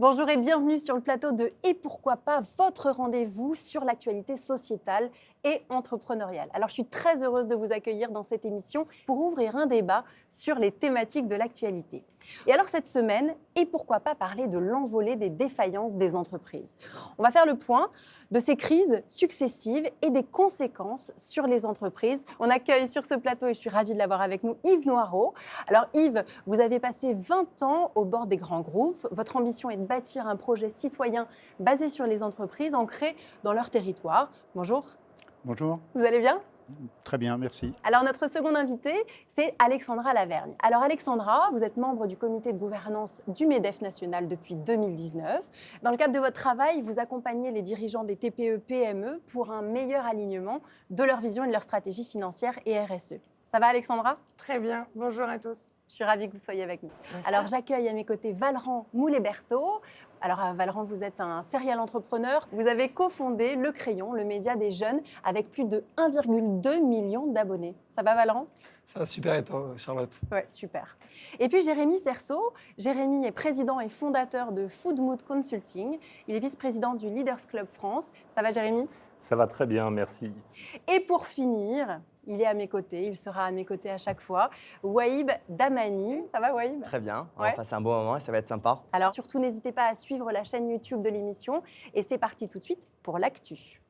Bonjour et bienvenue sur le plateau de Et pourquoi pas, votre rendez-vous sur l'actualité sociétale et entrepreneuriale. Alors je suis très heureuse de vous accueillir dans cette émission pour ouvrir un débat sur les thématiques de l'actualité. Et alors cette semaine, et pourquoi pas parler de l'envolée des défaillances des entreprises. On va faire le point de ces crises successives et des conséquences sur les entreprises. On accueille sur ce plateau, et je suis ravie de l'avoir avec nous, Yves Noireau. Alors Yves, vous avez passé 20 ans au bord des grands groupes. Votre ambition est de bâtir un projet citoyen basé sur les entreprises ancrées dans leur territoire. Bonjour. Bonjour, Vous allez bien ? très bien, merci. Alors notre seconde invitée, c'est Alexandra Lavergne. Alors Alexandra, vous êtes membre du comité de gouvernance du MEDEF national depuis 2019. Dans le cadre de votre travail, vous accompagnez les dirigeants des TPE-PME pour un meilleur alignement de leur vision et de leur stratégie financière et RSE. Ça va Alexandra ? Très bien, bonjour à tous. Je suis ravie que vous soyez avec nous. Merci. Alors, j'accueille à mes côtés Valran Moulet-Berthaud. Alors, Valran, vous êtes un serial entrepreneur. Vous avez cofondé Le Crayon, le média des jeunes, avec plus de 1,2 million d'abonnés. Ça va, Valran ? Ça va super et toi, Charlotte? Ouais, super. Et puis, Jérémy Cerceau. Jérémy est président et fondateur de Food Mood Consulting. Il est vice-président du Leaders Club France. Ça va, Jérémy ? Ça va très bien, merci. Et pour finir, il est à mes côtés, il sera à mes côtés à chaque fois, Waïb Damani. Ça va Waïb ? Très bien, on Ouais. va passer un bon moment et ça va être sympa. Alors surtout, n'hésitez pas à suivre la chaîne YouTube de l'émission. Et c'est parti tout de suite pour l'actu.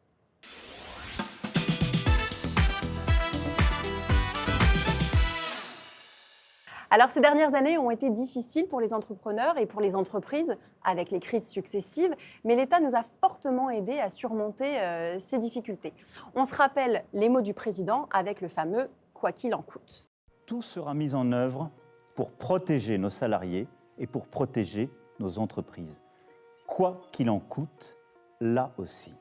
Alors, ces dernières années ont été difficiles pour les entrepreneurs et pour les entreprises avec les crises successives, mais l'État nous a fortement aidés à surmonter ces difficultés. On se rappelle les mots du président avec le fameux « quoi qu'il en coûte ». Tout sera mis en œuvre pour protéger nos salariés et pour protéger nos entreprises. Quoi qu'il en coûte, là aussi.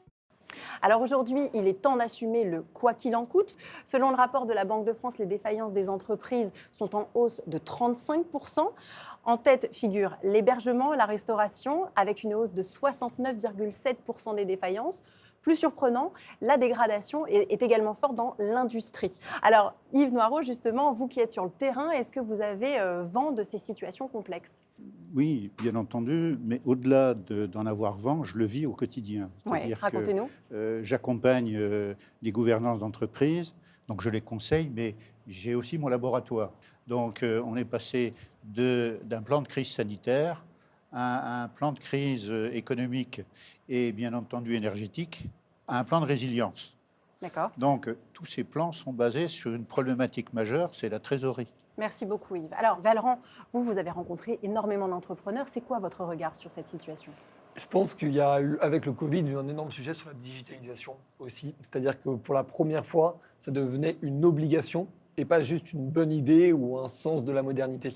Alors aujourd'hui, il est temps d'assumer le « quoi qu'il en coûte ». Selon le rapport de la Banque de France, les défaillances des entreprises sont en hausse de 35%. En tête figure l'hébergement, la restauration, avec une hausse de 69,7% des défaillances. Plus surprenant, la dégradation est également forte dans l'industrie. Alors Yves Noireau, justement, vous qui êtes sur le terrain, est-ce que vous avez vent de ces situations complexes ? Oui, bien entendu, mais au-delà d'en avoir vent, je le vis au quotidien. Oui, C'est-à-dire que, racontez-nous. j'accompagne des gouvernances d'entreprises, donc je les conseille, mais j'ai aussi mon laboratoire. Donc on est passé d'un plan de crise sanitaire à un plan de crise économique et bien entendu énergétique, à un plan de résilience. D'accord. Donc tous ces plans sont basés sur une problématique majeure, c'est la trésorerie. Merci beaucoup Yves. Alors Valran, vous avez rencontré énormément d'entrepreneurs. C'est quoi votre regard sur cette situation ? Je pense qu'il y a eu, avec le Covid, un énorme sujet sur la digitalisation aussi. C'est-à-dire que pour la première fois, ça devenait une obligation et pas juste une bonne idée ou un sens de la modernité.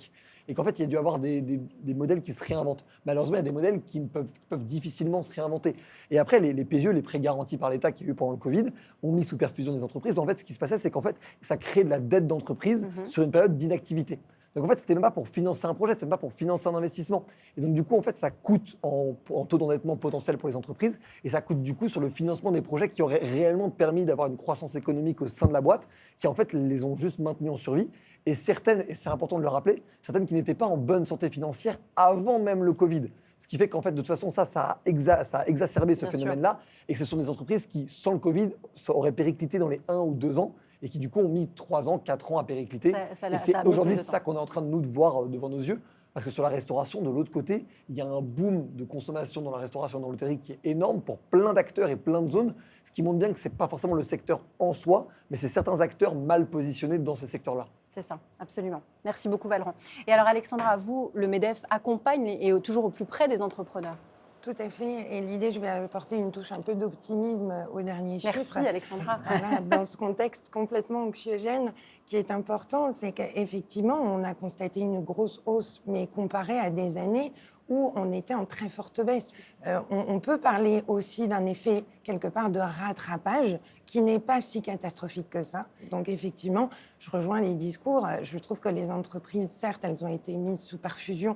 Et qu'en fait, il y a dû avoir des modèles qui se réinventent. Malheureusement, il y a des modèles qui peuvent difficilement se réinventer. Et après, les PGE, les prêts garantis par l'État qu'il y a eu pendant le Covid, ont mis sous perfusion des entreprises. En fait, ce qui se passait, c'est qu'en fait, ça crée de la dette d'entreprise sur une période d'inactivité. Donc en fait, c'était même pas pour financer un projet, c'était même pas pour financer un investissement. Et donc du coup, en fait, ça coûte en taux d'endettement potentiel pour les entreprises et ça coûte du coup sur le financement des projets qui auraient réellement permis d'avoir une croissance économique au sein de la boîte, qui en fait les ont juste maintenus en survie. Et certaines, et c'est important de le rappeler, certaines qui n'étaient pas en bonne santé financière avant même le Covid. Ce qui fait qu'en fait, de toute façon, ça a exacerbé ce Bien phénomène-là et que ce sont des entreprises qui, sans le Covid, auraient périclité dans les 1 ou 2 ans et qui, du coup, ont mis 3 ans, 4 ans à péricliter. Et c'est aujourd'hui ça qu'on est en train de nous de voir devant nos yeux. Parce que sur la restauration, de l'autre côté, il y a un boom de consommation dans la restauration, dans l'hôtellerie qui est énorme pour plein d'acteurs et plein de zones, ce qui montre bien que ce n'est pas forcément le secteur en soi, mais c'est certains acteurs mal positionnés dans ces secteurs-là. C'est ça, absolument. Merci beaucoup Valran. Et alors Alexandra, vous, le MEDEF accompagne et est toujours au plus près des entrepreneurs. Tout à fait. Et l'idée, je vais apporter une touche un peu d'optimisme au dernier chiffre. Merci Alexandra. Voilà, dans ce contexte complètement anxiogène, qui est important, c'est qu'effectivement, on a constaté une grosse hausse, mais comparé à des années où on était en très forte baisse. On peut parler aussi d'un effet, quelque part, de rattrapage qui n'est pas si catastrophique que ça. Donc, effectivement, je rejoins les discours. Je trouve que les entreprises, certes, elles ont été mises sous perfusion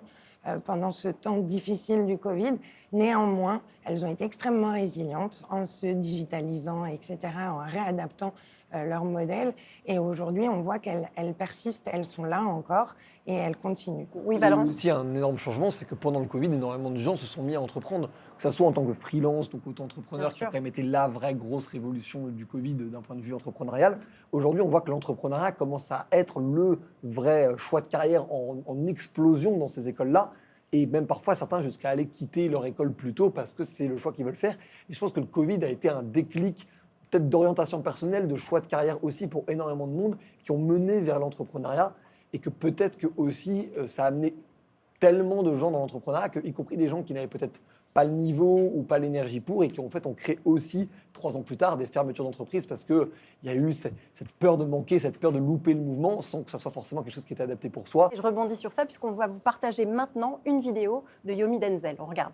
pendant ce temps difficile du Covid. Néanmoins, elles ont été extrêmement résilientes en se digitalisant, etc., en réadaptant leur modèle. Et aujourd'hui, on voit qu'elles persistent, elles sont là encore et elles continuent. Oui, Il y a Valorant. eu aussi un énorme changement, c'est que pendant le Covid, énormément de gens se sont mis à entreprendre, que ce soit en tant que freelance, donc auto-entrepreneur, Bien qui a sûr. quand même été la vraie grosse révolution du Covid d'un point de vue entrepreneurial. Aujourd'hui, on voit que l'entrepreneuriat commence à être le vrai choix de carrière en explosion dans ces écoles-là. Et même parfois, certains jusqu'à aller quitter leur école plus tôt parce que c'est le choix qu'ils veulent faire. Et je pense que le Covid a été un déclic peut-être d'orientation personnelle, de choix de carrière aussi pour énormément de monde qui ont mené vers l'entrepreneuriat et que peut-être que aussi ça a amené tellement de gens dans l'entrepreneuriat, y compris des gens qui n'avaient peut-être pas le niveau ou pas l'énergie pour et qui en fait ont créé aussi 3 ans plus tard des fermetures d'entreprises parce qu'il y a eu cette peur de manquer, cette peur de louper le mouvement sans que ça soit forcément quelque chose qui était adapté pour soi. Et je rebondis sur ça puisqu'on va vous partager maintenant une vidéo de Yomi Denzel. On regarde.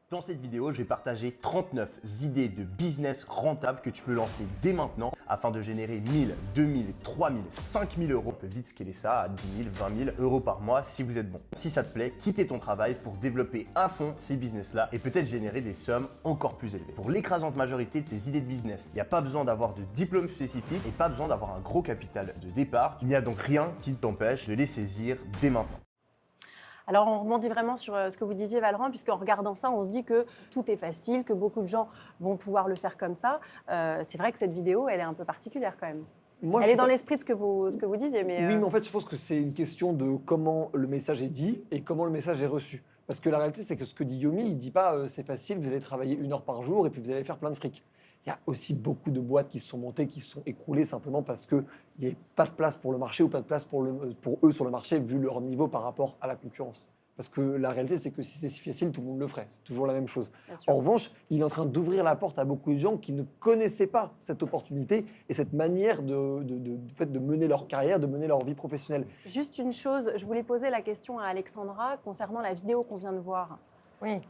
Dans cette vidéo, je vais partager 39 idées de business rentables que tu peux lancer dès maintenant afin de générer 1000, 2000, 3000, 5000 euros. On peut vite scaler ça à 10 000, 20 000 euros par mois si vous êtes bon. Si ça te plaît, quittez ton travail pour développer à fond ces business-là et peut-être générer des sommes encore plus élevées. Pour l'écrasante majorité de ces idées de business, il n'y a pas besoin d'avoir de diplôme spécifique et pas besoin d'avoir un gros capital de départ. Il n'y a donc rien qui t'empêche de les saisir dès maintenant. Alors, on rebondit vraiment sur ce que vous disiez, Valorant, puisqu'en regardant ça, on se dit que tout est facile, que beaucoup de gens vont pouvoir le faire comme ça. C'est vrai que cette vidéo, elle est un peu particulière quand même. Moi, Elle je est suis dans pas- l'esprit de ce que vous disiez, mais... Oui, mais en fait, je pense que c'est une question de comment le message est dit et comment le message est reçu. Parce que la réalité, c'est que ce que dit Yomi, il ne dit pas c'est facile, vous allez travailler 1 heure par jour et puis vous allez faire plein de fric. Il y a aussi beaucoup de boîtes qui se sont montées, qui se sont écroulées simplement parce qu'il n'y avait pas de place pour le marché ou pas de place pour eux sur le marché vu leur niveau par rapport à la concurrence. Parce que la réalité, c'est que si c'était si facile, tout le monde le ferait. C'est toujours la même chose. Bien sûr. En revanche, il est en train d'ouvrir la porte à beaucoup de gens qui ne connaissaient pas cette opportunité et cette manière de mener leur carrière, de mener leur vie professionnelle. Juste une chose, je voulais poser la question à Alexandra concernant la vidéo qu'on vient de voir. Oui,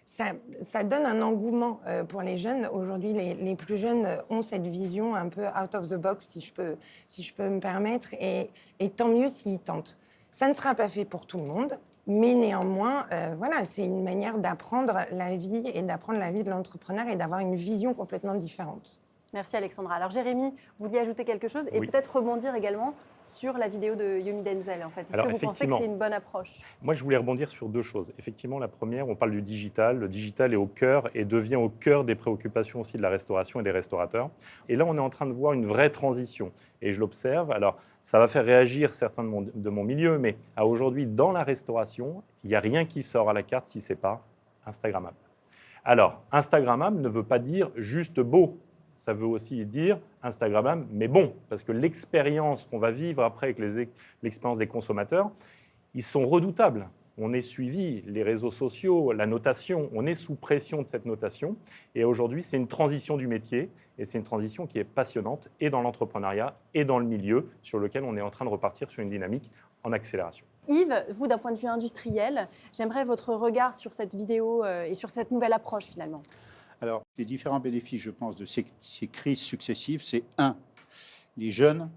ça donne un engouement pour les jeunes. Aujourd'hui, les plus jeunes ont cette vision un peu out of the box, si je peux me permettre, et tant mieux s'ils tentent. Ça ne sera pas fait pour tout le monde, mais néanmoins, voilà, c'est une manière d'apprendre la vie et d'apprendre la vie de l'entrepreneur et d'avoir une vision complètement différente. Merci Alexandra. Alors Jérémy, vous vouliez ajouter quelque chose et Oui. peut-être rebondir également sur la vidéo de Yomi Denzel en fait. Est-ce Alors, que vous pensez que effectivement. c'est une bonne approche? Moi, je voulais rebondir sur 2 choses. Effectivement, la première, on parle du digital. Le digital est au cœur et devient au cœur des préoccupations aussi de la restauration et des restaurateurs. Et là, on est en train de voir une vraie transition. Et je l'observe. Alors, ça va faire réagir certains de mon milieu, mais à aujourd'hui, dans la restauration, il n'y a rien qui sort à la carte si ce n'est pas Instagrammable. Alors, Instagrammable ne veut pas dire juste beau. Ça veut aussi dire Instagrammable, mais bon, parce que l'expérience qu'on va vivre après avec l'expérience des consommateurs, ils sont redoutables. On est suivi, les réseaux sociaux, la notation, on est sous pression de cette notation. Et aujourd'hui, c'est une transition du métier, et c'est une transition qui est passionnante, et dans l'entrepreneuriat, et dans le milieu, sur lequel on est en train de repartir sur une dynamique en accélération. Yves, vous d'un point de vue industriel, j'aimerais votre regard sur cette vidéo et sur cette nouvelle approche finalement. Alors, les différents bénéfices, je pense, de ces crises successives, c'est 1, les jeunes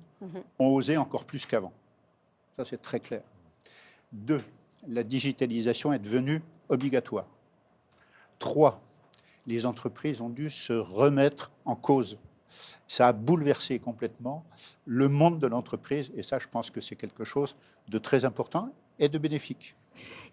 ont osé encore plus qu'avant. Ça, c'est très clair. 2, la digitalisation est devenue obligatoire. 3, les entreprises ont dû se remettre en cause. Ça a bouleversé complètement le monde de l'entreprise et ça, je pense que c'est quelque chose de très important et de bénéfique.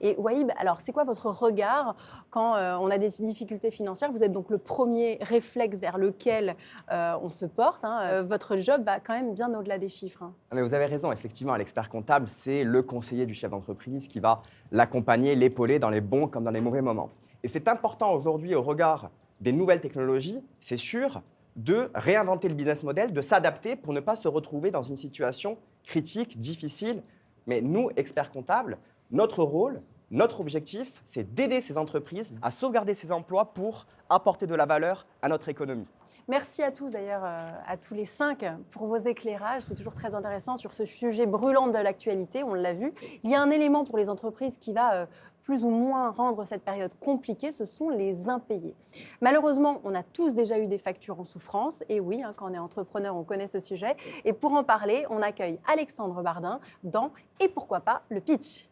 Et Wahib, alors c'est quoi votre regard quand on a des difficultés financières? Vous êtes donc le premier réflexe vers lequel on se porte. Votre job va quand même bien au-delà des chiffres. Mais vous avez raison, effectivement, l'expert comptable, c'est le conseiller du chef d'entreprise qui va l'accompagner, l'épauler dans les bons comme dans les mauvais moments. Et c'est important aujourd'hui, au regard des nouvelles technologies, c'est sûr, de réinventer le business model, de s'adapter pour ne pas se retrouver dans une situation critique, difficile. Mais nous, experts comptables, notre rôle, notre objectif, c'est d'aider ces entreprises à sauvegarder ces emplois pour apporter de la valeur à notre économie. Merci à tous d'ailleurs, à tous les 5 pour vos éclairages. C'est toujours très intéressant sur ce sujet brûlant de l'actualité, on l'a vu. Il y a un élément pour les entreprises qui va plus ou moins rendre cette période compliquée, ce sont les impayés. Malheureusement, on a tous déjà eu des factures en souffrance. Et oui, quand on est entrepreneur, on connaît ce sujet. Et pour en parler, on accueille Alexandre Bardin dans « Et pourquoi pas le pitch ?»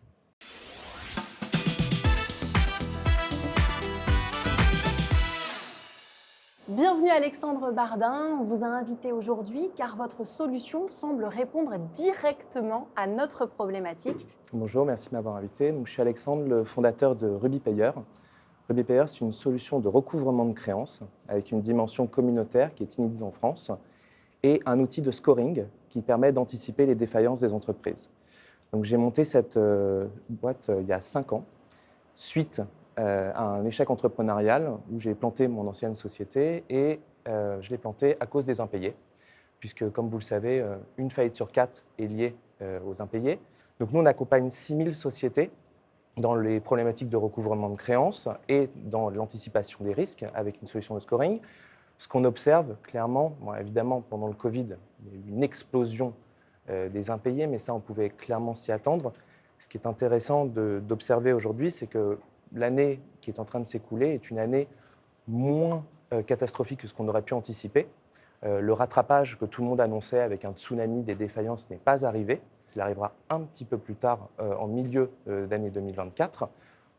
Bienvenue Alexandre Bardin, on vous a invité aujourd'hui car votre solution semble répondre directement à notre problématique. Bonjour, merci de m'avoir invité. Donc, je suis Alexandre, le fondateur de RubyPayer. RubyPayer, c'est une solution de recouvrement de créances avec une dimension communautaire qui est inédite en France et un outil de scoring qui permet d'anticiper les défaillances des entreprises. Donc, j'ai monté cette boîte il y a 5 ans, suite à un échec entrepreneurial où j'ai planté mon ancienne société et je l'ai planté à cause des impayés, puisque, comme vous le savez, une faillite sur 4 est liée aux impayés. Donc nous, on accompagne 6000 sociétés dans les problématiques de recouvrement de créances et dans l'anticipation des risques avec une solution de scoring. Ce qu'on observe clairement, bon, évidemment, pendant le Covid, il y a eu une explosion des impayés, mais ça, on pouvait clairement s'y attendre. Ce qui est intéressant d'observer aujourd'hui, c'est que l'année qui est en train de s'écouler est une année moins catastrophique que ce qu'on aurait pu anticiper. Le rattrapage que tout le monde annonçait avec un tsunami des défaillances n'est pas arrivé. Il arrivera un petit peu plus tard, en milieu d'année 2024,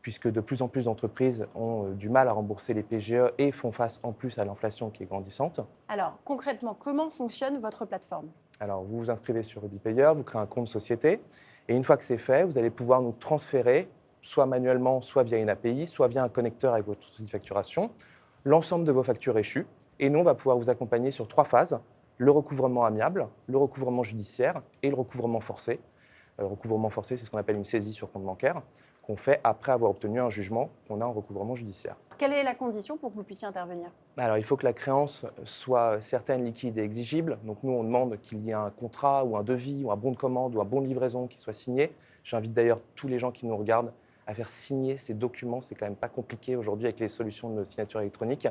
puisque de plus en plus d'entreprises ont du mal à rembourser les PGE et font face en plus à l'inflation qui est grandissante. Alors concrètement, comment fonctionne votre plateforme ? Alors vous vous inscrivez sur RubyPayer, vous créez un compte société, et une fois que c'est fait, vous allez pouvoir nous transférer, soit manuellement, soit via une API, soit via un connecteur avec votre outil de facturation, l'ensemble de vos factures échues. Et nous, on va pouvoir vous accompagner sur 3 phases, le recouvrement amiable, le recouvrement judiciaire et le recouvrement forcé. Le recouvrement forcé, c'est ce qu'on appelle une saisie sur compte bancaire, qu'on fait après avoir obtenu un jugement qu'on a en recouvrement judiciaire. Quelle est la condition pour que vous puissiez intervenir ? Alors, il faut que la créance soit certaine, liquide et exigible. Donc, nous, on demande qu'il y ait un contrat ou un devis ou un bon de commande ou un bon de livraison qui soit signé. J'invite d'ailleurs tous les gens qui nous regardent à faire signer ces documents. C'est quand même pas compliqué aujourd'hui avec les solutions de signature électronique.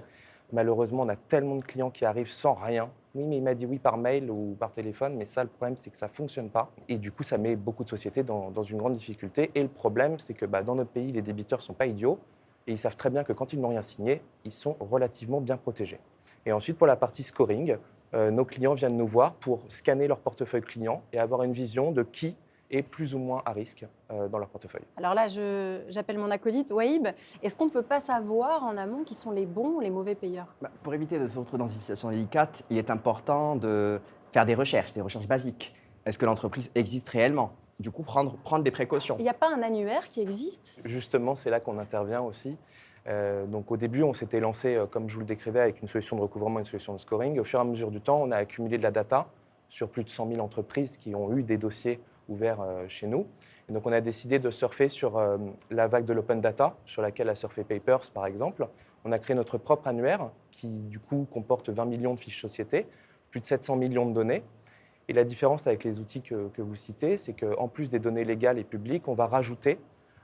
Malheureusement, on a tellement de clients qui arrivent sans rien. Oui, mais il m'a dit oui par mail ou par téléphone, mais ça, le problème, c'est que ça ne fonctionne pas. Et du coup, ça met beaucoup de sociétés dans une grande difficulté. Et le problème, c'est que dans notre pays, les débiteurs ne sont pas idiots et ils savent très bien que quand ils n'ont rien signé, ils sont relativement bien protégés. Et ensuite, pour la partie scoring, nos clients viennent nous voir pour scanner leur portefeuille client et avoir une vision de qui est plus ou moins à risque dans leur portefeuille. Alors là, j'appelle mon acolyte, Waïb. Est-ce qu'on ne peut pas savoir en amont qui sont les bons ou les mauvais payeurs ? Pour éviter de se retrouver dans une situation délicate, il est important de faire des recherches basiques. Est-ce que l'entreprise existe réellement ? Du coup, prendre des précautions. Il n'y a pas un annuaire qui existe ? Justement, c'est là qu'on intervient aussi. Donc au début, on s'était lancé, comme je vous le décrivais, avec une solution de recouvrement et une solution de scoring. Au fur et à mesure du temps, on a accumulé de la data sur plus de 100 000 entreprises qui ont eu des dossiers ouverts chez nous. Et donc on a décidé de surfer sur la vague de l'open data, sur laquelle a surfé Papers par exemple. On a créé notre propre annuaire qui du coup comporte 20 millions de fiches sociétés, plus de 700 millions de données. Et la différence avec les outils que vous citez, c'est qu'en plus des données légales et publiques, on va rajouter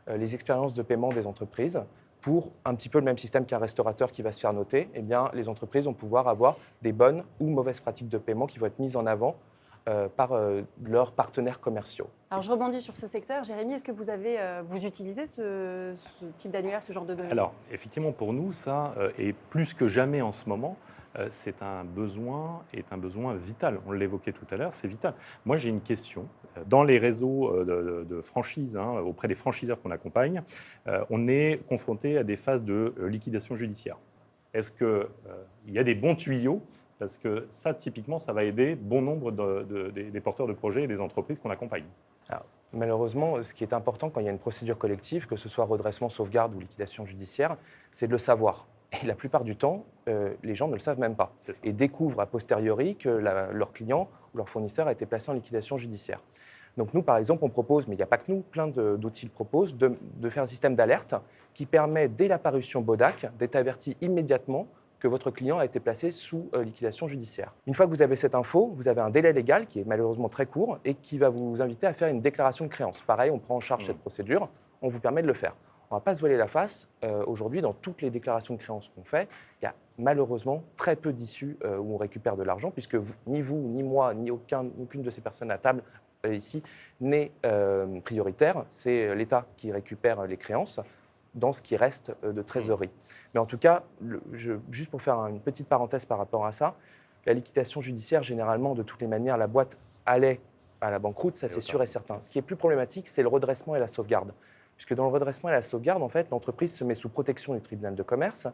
les expériences de paiement des entreprises. Pour un petit peu le même système qu'un restaurateur qui va se faire noter, eh bien, les entreprises vont pouvoir avoir des bonnes ou mauvaises pratiques de paiement qui vont être mises en avant par leurs partenaires commerciaux. Alors je rebondis sur ce secteur. Jérémy, est-ce que vous utilisez ce type d'annuaire, ce genre de données ? Alors, effectivement, pour nous, ça est plus que jamais en ce moment. C'est un besoin vital. On l'évoquait tout à l'heure, c'est vital. Moi, j'ai une question. Dans les réseaux de franchise, auprès des franchiseurs qu'on accompagne, on est confronté à des phases de liquidation judiciaire. Est-ce qu'il y a des bons tuyaux ? Parce que ça, typiquement, ça va aider bon nombre des porteurs de projets et des entreprises qu'on accompagne. Alors, malheureusement, ce qui est important quand il y a une procédure collective, que ce soit redressement, sauvegarde ou liquidation judiciaire, c'est de le savoir. Et la plupart du temps, les gens ne le savent même pas et découvrent a posteriori que leur client ou leur fournisseur a été placé en liquidation judiciaire. Donc nous, par exemple, on propose, mais il n'y a pas que nous, plein d'outils le proposent, de faire un système d'alerte qui permet, dès la parution BODAC, d'être averti immédiatement que votre client a été placé sous liquidation judiciaire. Une fois que vous avez cette info, vous avez un délai légal qui est malheureusement très court et qui va vous inviter à faire une déclaration de créance. Pareil, on prend en charge cette procédure, on vous permet de le faire. On ne va pas se voiler la face. Aujourd'hui, dans toutes les déclarations de créance qu'on fait, il y a malheureusement très peu d'issues où on récupère de l'argent, puisque ni vous, ni moi, ni aucune de ces personnes à table ici n'est prioritaire. C'est l'État qui récupère les créances dans ce qui reste de trésorerie. Mais en tout cas, juste pour faire une petite parenthèse par rapport à ça, la liquidation judiciaire, généralement, de toutes les manières, la boîte allait à la banqueroute, ça c'est sûr et certain. Ce qui est plus problématique, c'est le redressement et la sauvegarde. Puisque dans le redressement et la sauvegarde, en fait, l'entreprise se met sous protection du tribunal de commerce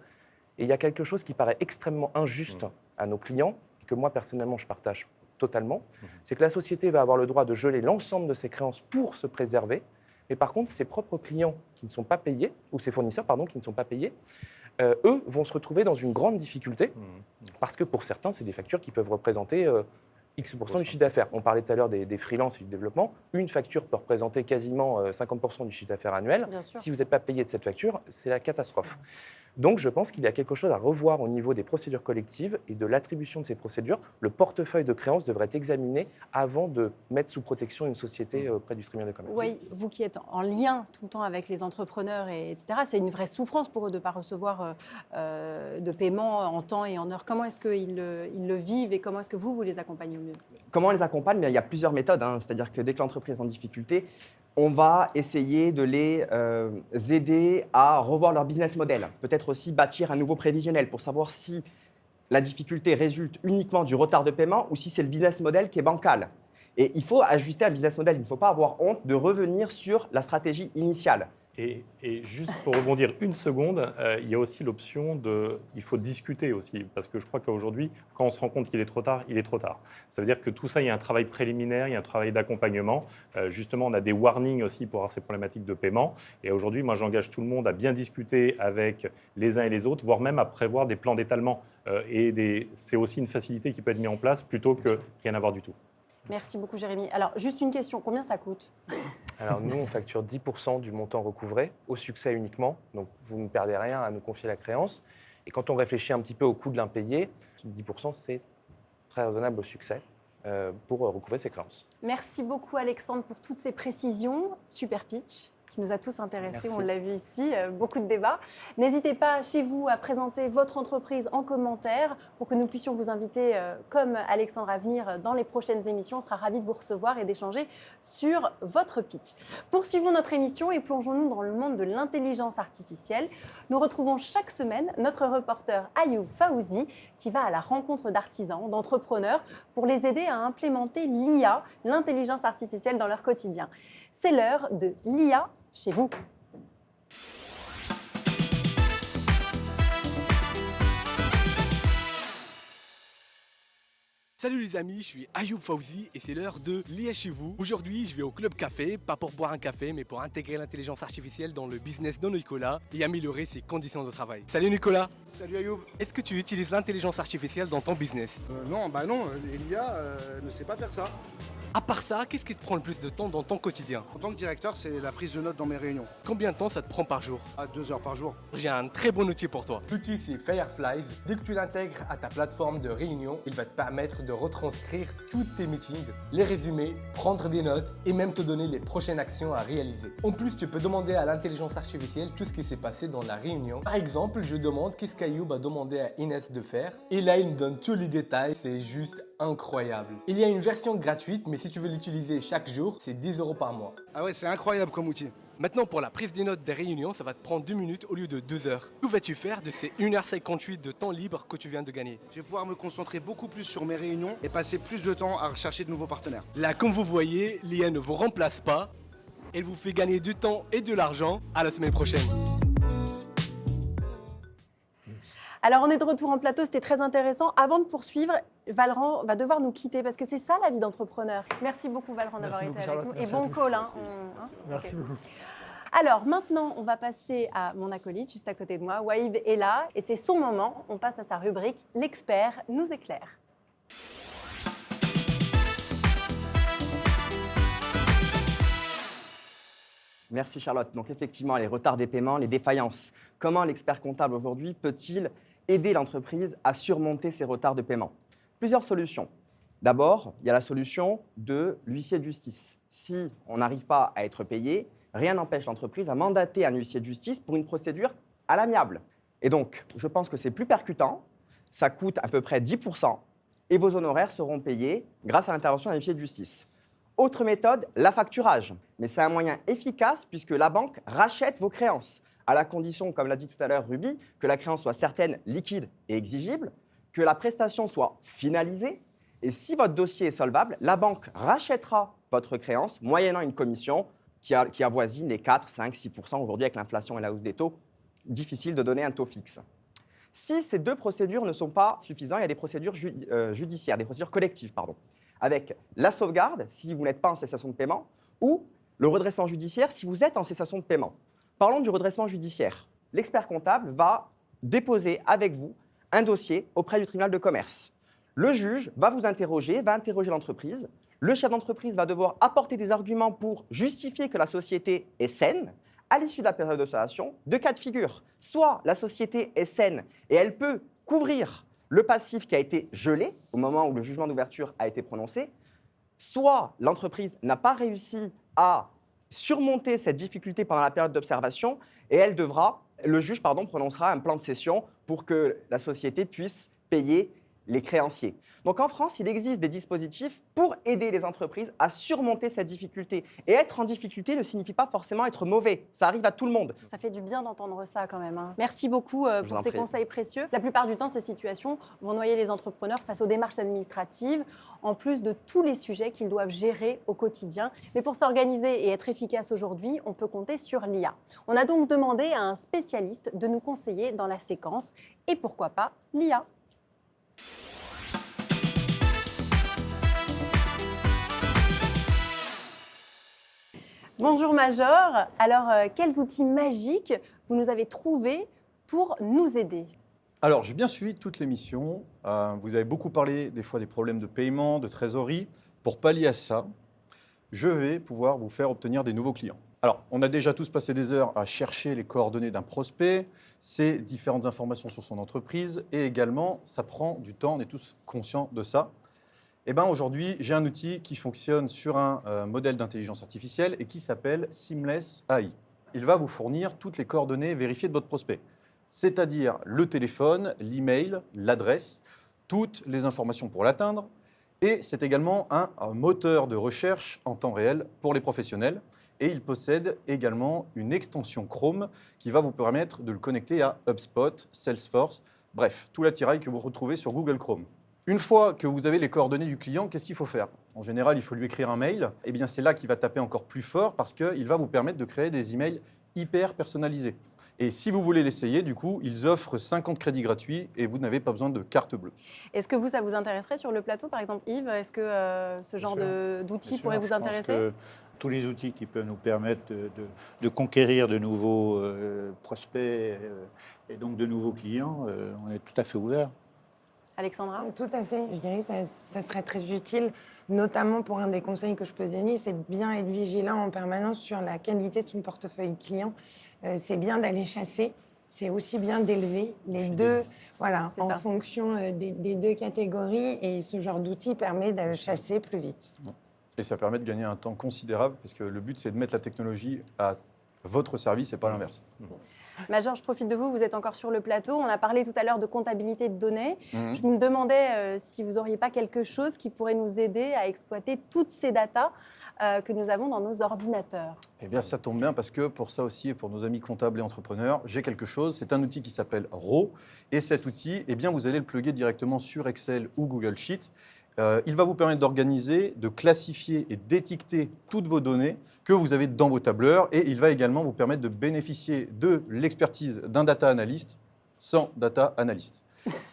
Et il y a quelque chose qui paraît extrêmement injuste à nos clients, que moi personnellement je partage totalement, c'est que la société va avoir le droit de geler l'ensemble de ses créances pour se préserver, mais par contre ses propres clients qui ne sont pas payés, ou ses fournisseurs pardon, qui ne sont pas payés, eux vont se retrouver dans une grande difficulté, parce que pour certains c'est des factures qui peuvent représenter X% du chiffre d'affaires. On parlait tout à l'heure des freelances et du développement. Une facture peut représenter quasiment 50% du chiffre d'affaires annuel. Si vous n'êtes pas payé de cette facture, c'est la catastrophe. Donc, je pense qu'il y a quelque chose à revoir au niveau des procédures collectives et de l'attribution de ces procédures. Le portefeuille de créances devrait être examiné avant de mettre sous protection une société auprès du tribunal de commerce. Oui, vous qui êtes en lien tout le temps avec les entrepreneurs, etc., c'est une vraie souffrance pour eux de ne pas recevoir de paiement en temps et en heure. Comment est-ce qu'ils le vivent et comment est-ce que vous les accompagnez au mieux? Comment on les accompagne? Il y a plusieurs méthodes. C'est-à-dire que dès que l'entreprise est en difficulté, on va essayer de les aider à revoir leur business model. Peut-être aussi bâtir un nouveau prévisionnel pour savoir si la difficulté résulte uniquement du retard de paiement ou si c'est le business model qui est bancal. Et il faut ajuster un business model. Il ne faut pas avoir honte de revenir sur la stratégie initiale. Et juste pour rebondir une seconde, il y a aussi l'option il faut discuter aussi, parce que je crois qu'aujourd'hui, quand on se rend compte qu'il est trop tard, il est trop tard. Ça veut dire que tout ça, il y a un travail préliminaire, il y a un travail d'accompagnement. Justement, on a des warnings aussi pour avoir ces problématiques de paiement. Et aujourd'hui, moi, j'engage tout le monde à bien discuter avec les uns et les autres, voire même à prévoir des plans d'étalement. C'est aussi une facilité qui peut être mise en place plutôt que rien avoir du tout. Merci beaucoup, Jérémy. Alors, juste une question, combien ça coûte? Alors nous, on facture 10% du montant recouvré, au succès uniquement. Donc vous ne perdez rien à nous confier la créance. Et quand on réfléchit un petit peu au coût de l'impayé, 10% c'est très raisonnable au succès pour recouvrer ses créances. Merci beaucoup, Alexandre, pour toutes ces précisions. Super pitch qui nous a tous intéressés, Merci. on l'a vu ici, beaucoup de débats. N'hésitez pas chez vous à présenter votre entreprise en commentaire pour que nous puissions vous inviter, comme Alexandre, à venir dans les prochaines émissions. On sera ravis de vous recevoir et d'échanger sur votre pitch. Poursuivons notre émission et plongeons-nous dans le monde de l'intelligence artificielle. Nous retrouvons chaque semaine notre reporter Ayoub Faouzi qui va à la rencontre d'artisans, d'entrepreneurs pour les aider à implémenter l'IA, l'intelligence artificielle, dans leur quotidien. C'est l'heure de l'IA chez vous. Salut les amis, je suis Ayoub Faouzi et c'est l'heure de l'IA chez vous. Aujourd'hui, je vais au Club Café, pas pour boire un café, mais pour intégrer l'intelligence artificielle dans le business de Nicolas et améliorer ses conditions de travail. Salut Nicolas. Salut Ayoub. Est-ce que tu utilises l'intelligence artificielle dans ton business? Non, l'IA ne sait pas faire ça. À part ça, qu'est-ce qui te prend le plus de temps dans ton quotidien? En tant que directeur, c'est la prise de notes dans mes réunions. Combien de temps ça te prend par jour? À 2 heures par jour. J'ai un très bon outil pour toi. L'outil c'est Fireflies. Dès que tu l'intègres à ta plateforme de réunion, il va te permettre de retranscrire tous tes meetings, les résumer, prendre des notes et même te donner les prochaines actions à réaliser. En plus, tu peux demander à l'intelligence artificielle tout ce qui s'est passé dans la réunion. Par exemple, je demande qu'est-ce qu'Ayoub a demandé à Inès de faire et là il me donne tous les détails, c'est juste incroyable. Il y a une version gratuite, mais si tu veux l'utiliser chaque jour, c'est 10 € par mois. Ah ouais, c'est incroyable comme outil. Maintenant, pour la prise des notes des réunions, ça va te prendre 2 minutes au lieu de 2 heures. Que vas-tu faire de ces 1h58 de temps libre que tu viens de gagner? Je vais pouvoir me concentrer beaucoup plus sur mes réunions et passer plus de temps à rechercher de nouveaux partenaires. Là, comme vous voyez, l'IA ne vous remplace pas. Elle vous fait gagner du temps et de l'argent. À la semaine prochaine. Alors, on est de retour en plateau, c'était très intéressant. Avant de poursuivre, Valran va devoir nous quitter parce que c'est ça la vie d'entrepreneur. Merci beaucoup, Valran, d'avoir été avec nous. Et bon call. Merci beaucoup. Alors, maintenant, on va passer à mon acolyte, juste à côté de moi. Waïb est là et c'est son moment. On passe à sa rubrique « L'expert nous éclaire ». Merci Charlotte. Donc effectivement, les retards des paiements, les défaillances. Comment l'expert comptable aujourd'hui peut-il aider l'entreprise à surmonter ces retards de paiement? Plusieurs solutions. D'abord, il y a la solution de l'huissier de justice. Si on n'arrive pas à être payé, rien n'empêche l'entreprise à mandater un huissier de justice pour une procédure à l'amiable. Et donc, je pense que c'est plus percutant, ça coûte à peu près 10% et vos honoraires seront payés grâce à l'intervention d'un huissier de justice. Autre méthode, l'affacturage. Mais c'est un moyen efficace puisque la banque rachète vos créances, à la condition, comme l'a dit tout à l'heure Ruby, que la créance soit certaine, liquide et exigible, que la prestation soit finalisée. Et si votre dossier est solvable, la banque rachètera votre créance moyennant une commission qui avoisine les 4, 5, 6% aujourd'hui avec l'inflation et la hausse des taux. Difficile de donner un taux fixe. Si ces deux procédures ne sont pas suffisantes, il y a des procédures judiciaires, des procédures collectives, pardon, avec la sauvegarde, si vous n'êtes pas en cessation de paiement, ou le redressement judiciaire, si vous êtes en cessation de paiement. Parlons du redressement judiciaire. L'expert comptable va déposer avec vous un dossier auprès du tribunal de commerce. Le juge va vous interroger, va interroger l'entreprise. Le chef d'entreprise va devoir apporter des arguments pour justifier que la société est saine. À l'issue de la période d'observation, deux cas de figure. Soit la société est saine et elle peut couvrir le passif qui a été gelé au moment où le jugement d'ouverture a été prononcé, soit l'entreprise n'a pas réussi à surmonter cette difficulté pendant la période d'observation et le juge prononcera un plan de cession pour que la société puisse payer les créanciers. Donc en France, il existe des dispositifs pour aider les entreprises à surmonter cette difficulté. Et être en difficulté ne signifie pas forcément être mauvais. Ça arrive à tout le monde. Ça fait du bien d'entendre ça quand même. Merci beaucoup pour ces conseils précieux. La plupart du temps, ces situations vont noyer les entrepreneurs face aux démarches administratives, en plus de tous les sujets qu'ils doivent gérer au quotidien. Mais pour s'organiser et être efficace aujourd'hui, on peut compter sur l'IA. On a donc demandé à un spécialiste de nous conseiller dans la séquence. Et pourquoi pas l'IA ? Bonjour Major, alors quels outils magiques vous nous avez trouvés pour nous aider ? Alors j'ai bien suivi toute l'émission, vous avez beaucoup parlé des fois des problèmes de paiement, de trésorerie. Pour pallier à ça, je vais pouvoir vous faire obtenir des nouveaux clients. Alors on a déjà tous passé des heures à chercher les coordonnées d'un prospect, ses différentes informations sur son entreprise et également ça prend du temps, on est tous conscients de ça. Eh bien, aujourd'hui, j'ai un outil qui fonctionne sur un modèle d'intelligence artificielle et qui s'appelle Seamless AI. Il va vous fournir toutes les coordonnées vérifiées de votre prospect, c'est-à-dire le téléphone, l'email, l'adresse, toutes les informations pour l'atteindre. Et c'est également un moteur de recherche en temps réel pour les professionnels. Et il possède également une extension Chrome qui va vous permettre de le connecter à HubSpot, Salesforce, bref, tout l'attirail que vous retrouvez sur Google Chrome. Une fois que vous avez les coordonnées du client, qu'est-ce qu'il faut faire ? En général, il faut lui écrire un mail. Eh bien, c'est là qu'il va taper encore plus fort parce qu'il va vous permettre de créer des emails hyper personnalisés. Et si vous voulez l'essayer, du coup, ils offrent 50 crédits gratuits et vous n'avez pas besoin de carte bleue. Est-ce que ça vous intéresserait sur le plateau, par exemple, Yves ? Est-ce que ce genre d'outils pourrait vous intéresser ? Tous les outils qui peuvent nous permettre de conquérir de nouveaux prospects et donc de nouveaux clients, on est tout à fait ouvert. Alexandra ? Tout à fait. Je dirais que ça serait très utile, notamment pour un des conseils que je peux donner, c'est de bien être vigilant en permanence sur la qualité de son portefeuille client. C'est bien d'aller chasser, c'est aussi bien d'élever les deux, voilà, en fonction des deux catégories. Et ce genre d'outil permet de chasser plus vite. Et ça permet de gagner un temps considérable, parce que le but, c'est de mettre la technologie à votre service et pas l'inverse. Major, je profite de vous, vous êtes encore sur le plateau. On a parlé tout à l'heure de comptabilité de données. Je me demandais si vous n'auriez pas quelque chose qui pourrait nous aider à exploiter toutes ces datas que nous avons dans nos ordinateurs. Eh bien, ça tombe bien parce que pour ça aussi et pour nos amis comptables et entrepreneurs, j'ai quelque chose. C'est un outil qui s'appelle RAW. Et cet outil, eh bien, vous allez le plugger directement sur Excel ou Google Sheet. Il va vous permettre d'organiser, de classifier et d'étiqueter toutes vos données que vous avez dans vos tableurs. Et il va également vous permettre de bénéficier de l'expertise d'un data analyst sans data analyst.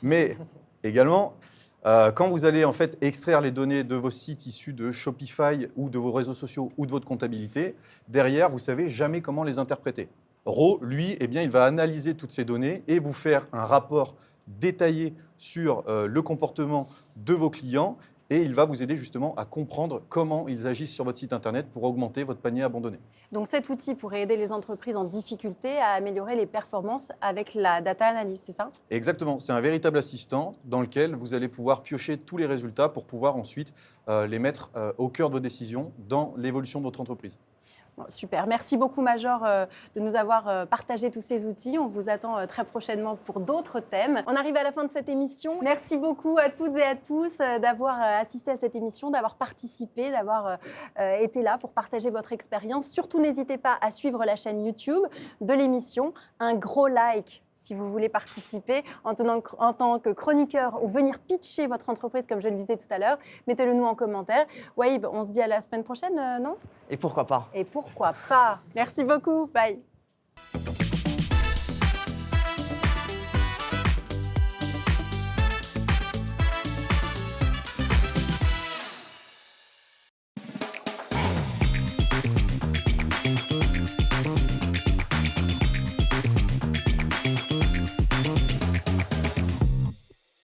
Mais également, quand vous allez en fait extraire les données de vos sites issus de Shopify ou de vos réseaux sociaux ou de votre comptabilité, derrière, vous ne savez jamais comment les interpréter. RAW, lui, eh bien, il va analyser toutes ces données et vous faire un rapport détaillé sur le comportement de vos clients et il va vous aider justement à comprendre comment ils agissent sur votre site internet pour augmenter votre panier abandonné. Donc cet outil pourrait aider les entreprises en difficulté à améliorer les performances avec la data analyse, c'est ça ? Exactement, c'est un véritable assistant dans lequel vous allez pouvoir piocher tous les résultats pour pouvoir ensuite les mettre au cœur de vos décisions dans l'évolution de votre entreprise. Bon, super, merci beaucoup Major de nous avoir partagé tous ces outils. On vous attend très prochainement pour d'autres thèmes. On arrive à la fin de cette émission. Merci beaucoup à toutes et à tous d'avoir assisté à cette émission, d'avoir participé, d'avoir été là pour partager votre expérience. Surtout n'hésitez pas à suivre la chaîne YouTube de l'émission. Un gros like si vous voulez participer en tant que chroniqueur ou venir pitcher votre entreprise, comme je le disais tout à l'heure, mettez-le nous en commentaire. Waïb, on se dit à la semaine prochaine, non ? Et pourquoi pas ? Et pourquoi pas ? Merci beaucoup, bye.